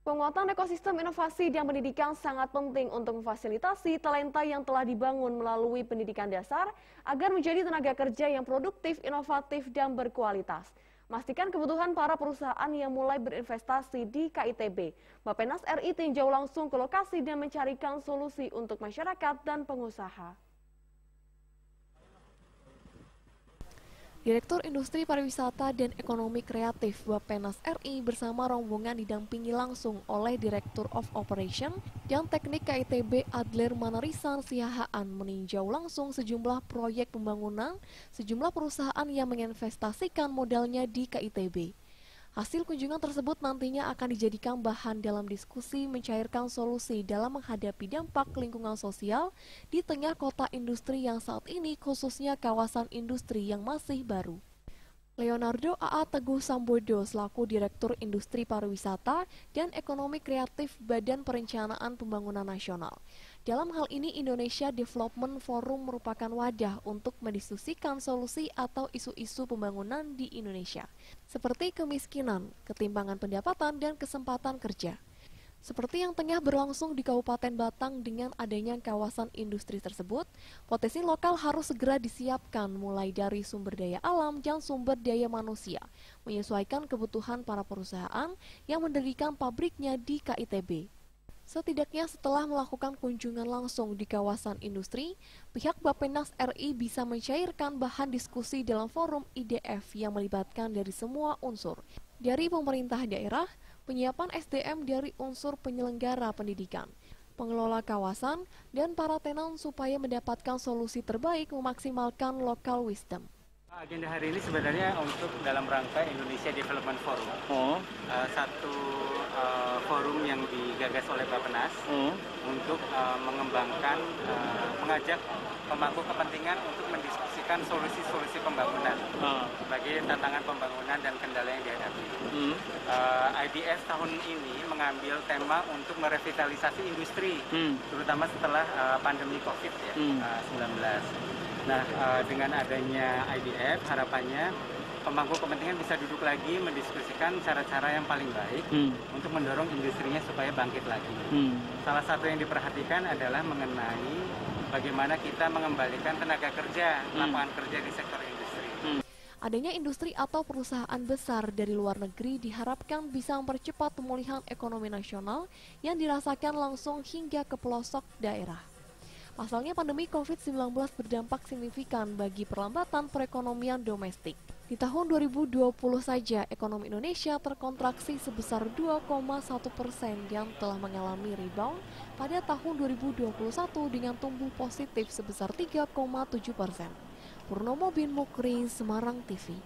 Penguatan ekosistem inovasi dan pendidikan sangat penting untuk memfasilitasi talenta yang telah dibangun melalui pendidikan dasar agar menjadi tenaga kerja yang produktif, inovatif, dan berkualitas. Memastikan kebutuhan para perusahaan yang mulai berinvestasi di KITB. Bappenas RI tinjau langsung ke lokasi dan mencarikan solusi untuk masyarakat dan pengusaha. Direktur Industri Pariwisata dan Ekonomi Kreatif Bappenas RI bersama rombongan didampingi langsung oleh Direktur of Operation dan Teknik KITB Adler Manarisan Siahaan meninjau langsung sejumlah proyek pembangunan sejumlah perusahaan yang menginvestasikan modalnya di KITB. Hasil kunjungan tersebut nantinya akan dijadikan bahan dalam diskusi mencairkan solusi dalam menghadapi dampak lingkungan sosial di tengah kota industri yang saat ini khususnya kawasan industri yang masih baru. Leonardo A.A. Teguh Sambodo selaku Direktur Industri Pariwisata dan Ekonomi Kreatif Badan Perencanaan Pembangunan Nasional. Dalam hal ini Indonesia Development Forum merupakan wadah untuk mendiskusikan solusi atau isu-isu pembangunan di Indonesia, seperti kemiskinan, ketimpangan pendapatan, dan kesempatan kerja. Seperti yang tengah berlangsung di Kabupaten Batang dengan adanya kawasan industri tersebut, potensi lokal harus segera disiapkan mulai dari sumber daya alam dan sumber daya manusia, menyesuaikan kebutuhan para perusahaan yang mendirikan pabriknya di KITB. Setidaknya setelah melakukan kunjungan langsung di kawasan industri, pihak Bappenas RI bisa mencairkan bahan diskusi dalam forum IDF yang melibatkan dari semua unsur, dari pemerintah daerah, penyiapan SDM dari unsur penyelenggara pendidikan, pengelola kawasan, dan para tenan supaya mendapatkan solusi terbaik memaksimalkan local wisdom. Agenda hari ini sebenarnya untuk dalam rangka Indonesia Development Forum, satu forum yang digagas oleh Bappenas untuk mengembangkan, mengajak pemangku kepentingan untuk mendiskusikan solusi-solusi pembangunan sebagai tantangan pembangunan dan kendala yang dihadapi. IDF tahun ini mengambil tema untuk merevitalisasi industri, terutama setelah pandemi COVID-19. Nah, dengan adanya IDF, harapannya pemangku kepentingan bisa duduk lagi mendiskusikan cara-cara yang paling baik untuk mendorong industrinya supaya bangkit lagi. Salah satu yang diperhatikan adalah mengenai bagaimana kita mengembalikan tenaga kerja, lapangan kerja di sektor industri. Adanya industri atau perusahaan besar dari luar negeri diharapkan bisa mempercepat pemulihan ekonomi nasional yang dirasakan langsung hingga ke pelosok daerah. Pasalnya pandemi COVID-19 berdampak signifikan bagi perlambatan perekonomian domestik. Di tahun 2020 saja, ekonomi Indonesia terkontraksi sebesar 2,1% yang telah mengalami rebound pada tahun 2021 dengan tumbuh positif sebesar 3,7%. Purnomo bin Mukri, Semarang TV.